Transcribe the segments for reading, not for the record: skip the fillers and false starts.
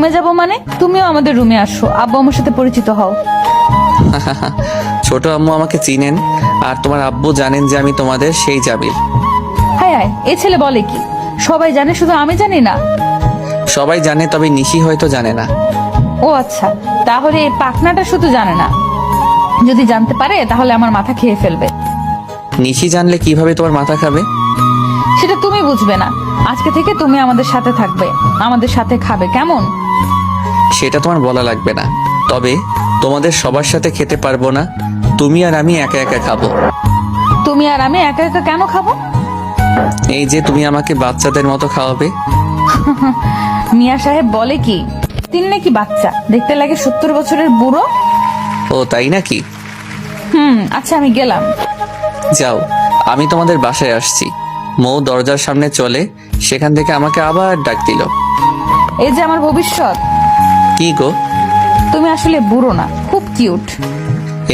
রুমে যাব মানে? তুমিও আমাদের রুমে আসো, আব্বু আমার সাথে পরিচিত হও। ছোট আম্মু আমাকে চিনেন আর তোমার আব্বু জানেন যে আমি তোমাদের সেই জামিল। হায় হায়, এই ছেলে বলে কি? সবাই জানে, শুধু আমি জানি না? সবাই জানে, তবে নিশি হয়তো জানে না। ও আচ্ছা, তাহলে এই পাখনাটা শুধু জানে না। যদি জানতে পারে তাহলে আমার মাথা খেয়ে ফেলবে। নিশি জানলে কিভাবে তোমার মাথা খাবে? সেটা তুমি বুঝবে না। আজকে থেকে তুমি আমাদের সাথে থাকবে, আমাদের সাথে খাবে, কেমন? সেটা তোমার বলা লাগবে না। তবে তোমাদের সবার সাথে খেতে পারবো না, তুমি আর আমি একা একা খাবো। তুমি আর আমি একা একা কেন খাবো? এই যে তুমি আমাকে বাচ্চাদের মতো খাওয়াবে। মিয়া সাহেব বলে কি, তিনি নাকি বাচ্চা, দেখতে লাগে 70 বছরের বুড়ো। ও তাই নাকি? আচ্ছা আমি গেলাম। যাও, আমি তোমাদের বাসায় আসছি। মৌ দরজার সামনে চলে, সেখান থেকে আমাকে আবার ডাক দিল। এই যে আমার ভবিষ্যৎ। কি গো? তুমি আসলে বুড়ো না, খুব কিউট।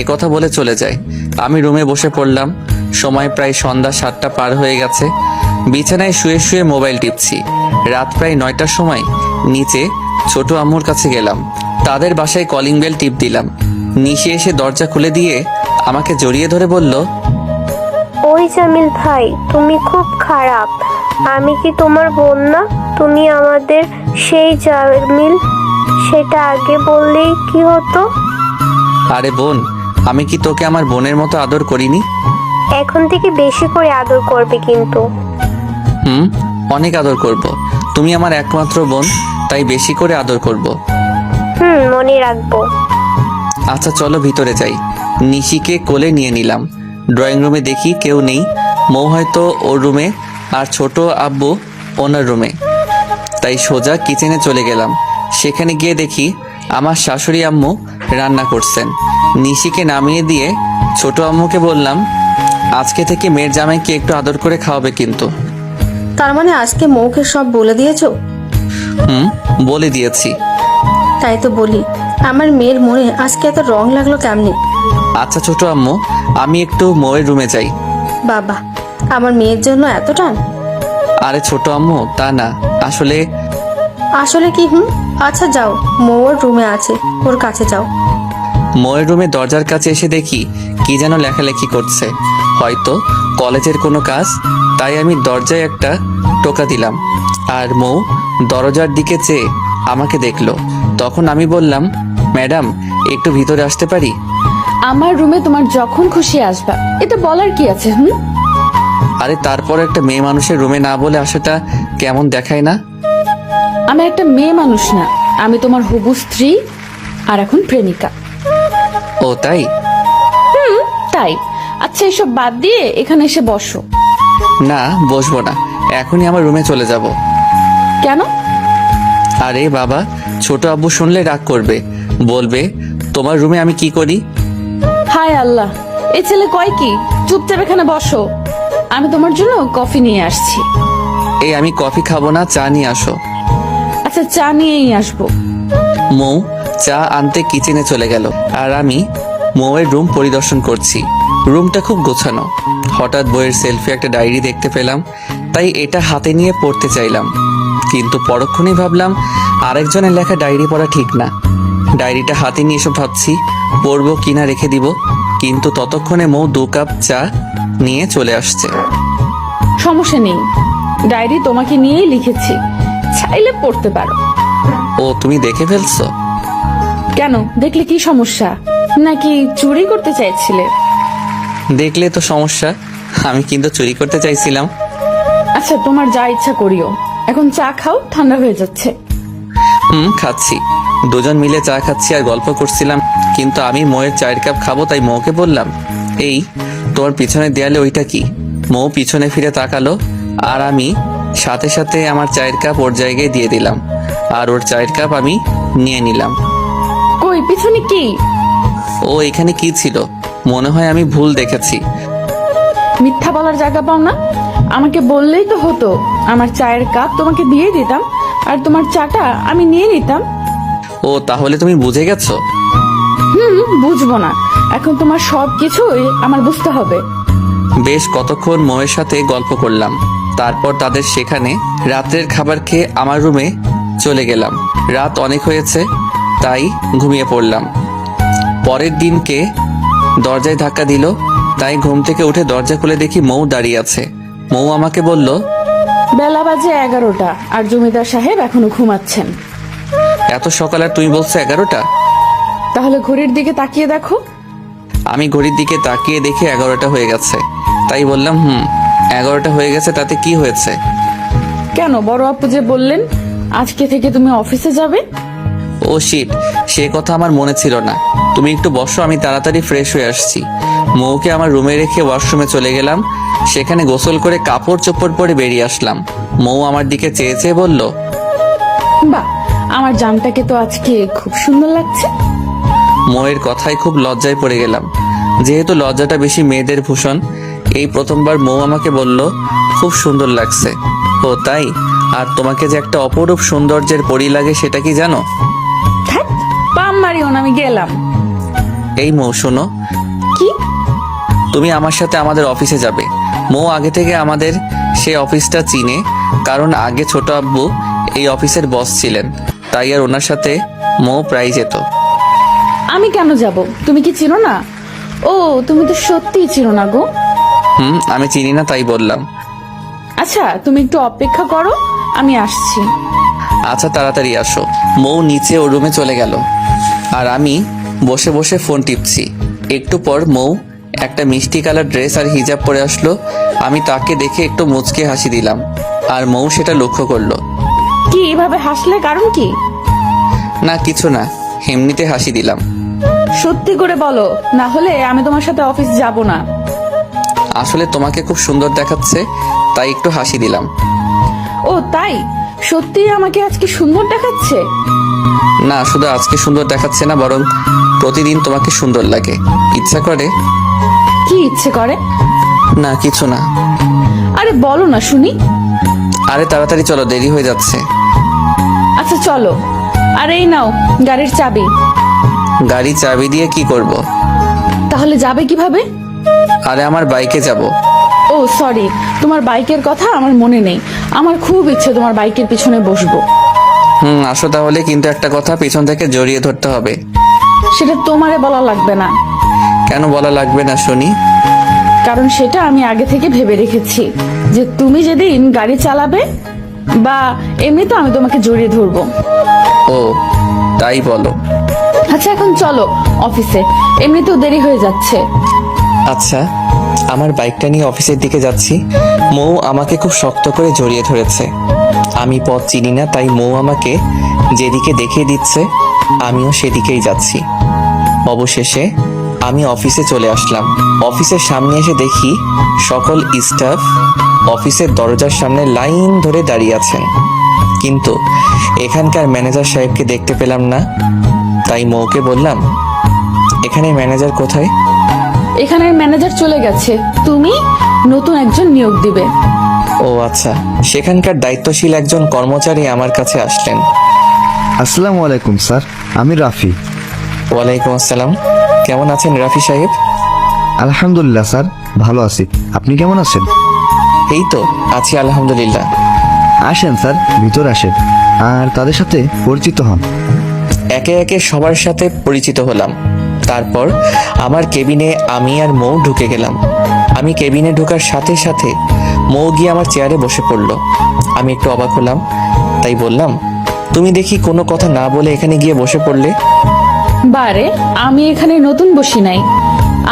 এ কথা বলে চলে যায়। আমি রুমে বসে পড়লাম। সময় প্রায় সন্ধ্যা 7টা পার হয়ে গেছে। বিছানায় শুয়ে শুয়ে মোবাইল টিপছি। রাত প্রায় 9টার সময় নিচে ছোট আম্মুর কাছে গেলাম। তাদের বাসায় কলিং বেল টিপ দিলাম। নিশি এসে দরজা খুলে দিয়ে আমাকে জড়িয়ে ধরে বলল, ওই জামিল ভাই, তুমি খুব খারাপ। আমি কি তোমার বোন না? তুমি আমাদের সেই জামিল, সেটা আগে বললেই কি হতো? আরে বোন, আমি কি তোকে আমার বোনের মতো আদর করিনি? এখন থেকে বেশি করে আদর করবে কিন্তু। অনেক আদর করব। তুমি আমার একমাত্র বোন, তাই বেশি করে আদর করব। মনে রাখবো। আচ্ছা চলো ভিতরে যাই। নিশিকে কোলে নিয়ে নিলাম। ড্রয়িং রুমে দেখি কেউ নেই। মৌ হয়তো ওর রুমে আর ছোট আব্বু ওনার রুমে। তাই সোজা কিচেনে চলে গেলাম। সেখানে গিয়ে দেখি আমার শাশুড়ি আম্মু রান্না করছেন। নিশিকে নামিয়ে দিয়ে ছোট আম্মুকে বললাম, আজকে থেকে মেয়ের জামাইকে একটু আদর করে খাওয়াবে কিন্তু। তার মানে আজকে মৌকে সব বলে দিয়েছো? বলে দিয়েছি। তাই তো বলি, আমার মেয়ের মনে আজকে এত রং লাগলো কেমনে? আচ্ছা ছোট আম্মু, আমি একটু মৌয়ের রুমে যাই। বাবা, আমার মেয়ের জন্য এত টান? আরে ছোট আম্মু, তা না, আসলে আসলে কি? আচ্ছা যাও, মৌর রুমে আছে, ওর কাছে যাও। মৌয়ের রুমে দরজার কাছে এসে দেখি কি যেন লেখালেখি করছে, হয়তো কলেজের কোনো কাজ। তাই আমি দরজায় একটা টোকা দিলাম আর মৌ দরজার দিকে চেয়ে আমাকে দেখলো। তখন আমি বললাম, ম্যাডাম একটু ভিতরে আসতে পারি? আমার রুমে তোমার যখন খুশি আসবা, এটা বলার কি আছে? আরে তারপর একটা মেয়ে মানুষের রুমে না বলে আসাটা কেমন দেখায় না? আমি একটা মেয়ে মানুষ না, আমি তোমার হবু স্ত্রী আর এখন প্রেমিকা। ও তাই? তাই? আচ্ছা এসব বাদ দিয়ে এখানে এসে বসো। না, বসবো না, এখনই আমার রুমে চলে যাব। কেন? আরে বাবা, ছোট আব্বু শুনলে রাগ করবে, বলবে তোমার রুমে আমি কি করি। হায় আল্লাহ, এই ছেলে কয় কি? চুপচাপ এখানে বসো, আমি তোমার জন্য কফি নিয়ে আসছি। এই আমি কফি খাবো না, চা নিয়ে আসো। আচ্ছা চা নিয়েই আসবো। মৌ চা আনতে কিচেনে চলে গেল আর আমি মৌয়ের রুম পরিদর্শন করছি। রুমটা খুব গোছানো। হঠাৎ বইয়ের সেলফি একটা ডায়েরি দেখতে পেলাম, তাই এটা হাতে নিয়ে পড়তে চাইলাম। কিন্তু পরক্ষণেই ভাবলাম আরেকজনের লেখা ডায়েরি পড়া ঠিক না। ডায়েরিটা হাতে নিয়ে এসব ভাবছি পড়বো কিনা, রেখে দিব। কিন্তু ততক্ষণে মৌ 2 কাপ চা নিয়ে চলে আসছে। সমস্যা নেই, ডায়েরি তোমাকে নিয়েই লিখেছি, চাইলে পড়তে পারো। ও তুমি দেখে ফেলছো? কেন, দেখলে কি সমস্যা? নাকি চুরি করতে চাইছিলে? দেখলে তো সমস্যা, আমি কিন্তু চুরি করতে চাইছিলাম। আচ্ছা তোমার যা ইচ্ছা করিও, এখন চা খাও, ঠান্ডা হয়ে যাচ্ছে। খাচ্ছি। দুজন মিলে চা খাচ্ছি আর গল্প করছিলাম। কিন্তু আমি মৌয়ের চায়ের কাপ খাবো, তাই মৌকে বললাম, এই তোমার পিছনের দেয়ালে ওইটা কি? মৌ পিছনে ফিরে তাকালো আর আমি সাথে সাথে আমার চায়ের কাপ ওর জায়গায় দিয়ে দিলাম আর ওর চায়ের কাপ আমি নিয়ে নিলাম। কই পিছনে কি? ও এখানে কি ছিল? মনে হয় আমি ভুল দেখেছি। মিথ্যা বলার জায়গা পাও না? আমাকে বললেই তো হতো, আমার চায়ের কাপ তোমাকে দিয়ে দিতাম আর তোমার চাটা আমি নিয়ে নিতাম। ও তাহলে তুমি বুঝে গেছো? বুঝবো না, এখন তোমার সবকিছুই আমার বুঝতে হবে। বেশ কতক্ষণ মৌয়ের সাথে গল্প করলাম। তারপর তাদের সেখানে রাত্রের খাবার খেয়ে আমার রুমে চলে গেলাম। রাত অনেক হয়েছে, তাই ঘুমিয়ে পড়লাম। পরের দিনকে দরজায় ধাক্কা দিল, তাই ঘুম থেকে উঠে দরজা খুলে দেখি মৌ দাঁড়িয়ে আছে। মৌ আমাকে বলল, বেলা বাজে 11টা আর জমিদার সাহেব এখনো ঘুমাচ্ছেন। এত সকাল আর তুমি বলছো 11টা? তাহলে ঘড়ির দিকে তাকিয়ে দেখো। আমি ঘড়ির দিকে তাকিয়ে দেখি 11টা হয়ে গেছে। তাই বললাম, 11টা হয়ে গেছে, তাতে কি হয়েছে? কেন, বড় আপু যে বললেন আজকে থেকে তুমি অফিসে যাবে। ও শিট, সে কথা আমার মনে ছিল না। তুমি একটু বসো, আমি তাড়াতাড়ি ফ্রেশ হয়ে আসছি। মৌকে আমার রুমে রেখে ওয়াশরুমে চলে গেলাম। সেখানে গোসল করে কাপড় চোপড় পরে বেরিয়ে আসলাম। মৌ আমার দিকে চেয়ে চেয়ে বলল, বাহ, আমার জামটাকে তো আজকে খুব সুন্দর লাগছে। মৌয়ের কথায় খুব লজ্জায় পড়ে গেলাম। যেহেতু লজ্জাটা বেশি মেয়েদের ভূষণ, এই প্রথমবার মৌ আমাকে বলল খুব সুন্দর লাগছে। ও তাই? আর তোমাকে যে একটা অপরূপ সৌন্দর্যের পরি লাগে সেটা কি জানো? থাক, পাম মারিও না, আমি গেলাম। এই মৌ শোনো, কি? তুমি আমার সাথে আমাদের অফিসে যাবে। মৌ আগে থেকে আমাদের সেই অফিসটা চিনে, কারণ আগে ছোট আব্বু এই অফিসের বস ছিলেন, তাই আর ওনার সাথে মৌ প্রায় যেত। আমি কেন যাব? তুমি কি চিনো না? ও, তুমি তো সত্যিই চিনো না গো। আমি চিনি না, তাই বললাম। আচ্ছা, তুমি একটু অপেক্ষা করো, আমি আসছি। আচ্ছা, তাড়াতাড়ি আসো। মৌ নিচে ও রুমে চলে গেল, আর আমি বসে বসে ফোন টিপছি। একটু পর মৌ একটা মিষ্টি কালার ড্রেস আর হিজাব পরে আসলো। আমি তাকে দেখে একটু মুচকে হাসি দিলাম, আর মৌ সেটা লক্ষ্য করলো। কি এভাবে হাসলে, কারণ কি? না কিছু না, এমনিতে হাসি দিলাম। সত্যি করে বলো, না হলে আমি তোমার সাথে অফিস যাব না। আসলে তোমাকে খুব সুন্দর দেখাচ্ছে, তাই একটু হাসি দিলাম। ও তাই? সত্যি আমাকে আজকে সুন্দর দেখাচ্ছে? না, শুধু আজকে সুন্দর দেখাচ্ছে না, বরং প্রতিদিন তোমাকে সুন্দর লাগে। ইচ্ছা করে? কি ইচ্ছে করে? না কিছু না। আরে বলো না শুনি। আরে তাড়াতাড়ি চলো, দেরি হয়ে যাচ্ছে। আচ্ছা চলো। আর এই নাও গাড়ির চাবি। গাড়ি চাবি দিয়ে কি করব? তাহলে যাবে কিভাবে? আরে আমার বাইকে যাব। ও সরি, তোমার বাইকের কথা আমার মনে নেই। আমার খুব ইচ্ছে তোমার বাইকের পিছনে বসবো। আসো তাহলে, কিন্তু একটা কথা, পিছন থেকে জড়িয়ে ধরতে হবে। সেটা তোমারে বলা লাগবে না। কেন বলা লাগবে না শুনি? কারণ সেটা আমি আগে থেকে ভেবে রেখেছি যে তুমি যেদিন গাড়ি চালাবে বা এমনি তো আমি তোমাকে জড়িয়ে ধরবো। ও তাই বলো। আচ্ছা এখন চলো অফিসে, এমনিতেও দেরি হয়ে যাচ্ছে। আচ্ছা, আমার বাইকটা নিয়ে অফিসের দিকে যাচ্ছি। মৌ আমাকে খুব শক্ত করে জড়িয়ে ধরেছে। আমি পথ চিনি না, তাই মৌ আমাকে যেদিকে দেখিয়ে দিচ্ছে আমিও সেদিকেই যাচ্ছি। অবশেষে আমি অফিসে চলে আসলাম। অফিসের সামনে এসে দেখি সকল স্টাফ অফিসের দরজার সামনে লাইন ধরে দাঁড়িয়ে আছেন, কিন্তু এখানকার ম্যানেজার সাহেবকে দেখতে পেলাম না। তাই মৌকে বললাম, এখানে ম্যানেজার কোথায়? এখানের ম্যানেজার চলে গেছে, তুমি নতুন একজন নিয়োগ দিবে। ও আচ্ছা, সেখানকার দায়িত্বশীল একজন কর্মচারী আমার কাছে আসলেন। আসসালামু আলাইকুম স্যার, আমি রাফি। ওয়ালাইকুম আসসালাম। কেমন আছেন রাফি সাহেব? আলহামদুলিল্লাহ স্যার, ভালো আছি। আপনি কেমন আছেন? এই তো আছি আলহামদুলিল্লাহ। আসেন স্যার, ভিতর আসেন আর তাদের সাথে পরিচিত হন। একে একে সবার সাথে পরিচিত হলাম। তারপর আমার কেবিনে আমি আর মৌ ঢুকে গেলাম। আমি কেবিনে ঢোকার সাথে সাথে মৌ গিয়ে আমার চেয়ারে বসে পড়লো। আমি একটু অবাক হলাম, তাই বললাম, তুমি দেখি কোনো কথা না বলে এখানে গিয়ে বসে পড়লে। বারে, আমি এখানে নতুন বসি নাই,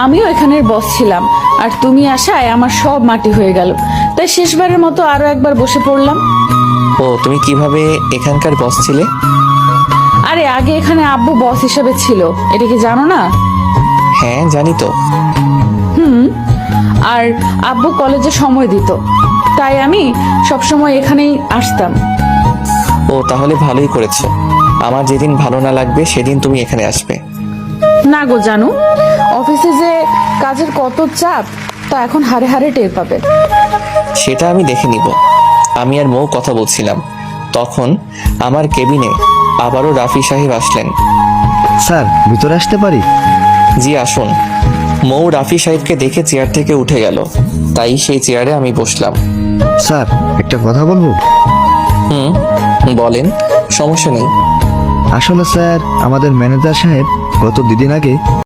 আমিও এখানের বস ছিলাম, আর তুমি আসায় আমার সব মাটি হয়ে গেল, তাই শেষবারের মতো আরো একবার বসে পড়লাম। ও, তুমি কিভাবে এখানকার বস ছিলে? আরে আগে এখানে আব্বু বস হিসেবে ছিল, এটা কি জানো না? হ্যাঁ জানি তো। আর আব্বু কলেজে সময় দিত, তাই আমি সবসময় এখানেই আসতাম। ও তাহলে ভালোই করেছো। আমার যেদিন ভালো না লাগবে সেদিন তুমি এখানে আসবে। না গো জানু, অফিসে যে কাজের কত চাপ তা এখন হারে হারে টের পাবে। সেটা আমি দেখে নিব। আমি আর মৌ কথা বলছিলাম, তখন আমার কেবিনে আবারও রাফি সাহেব আসলেন। স্যার, ভিতরে আসতে পারি? জি আসুন। মৌ রাফি সাহেবকে দেখে চেয়ার থেকে উঠে গেল, তাই সেই চেয়ারে আমি বসলাম। স্যার, একটা কথা বলবো। বলেন। সমস্যা নেই। আসলে স্যার আমাদের ম্যানেজার সাহেব গত 2 দিন আগে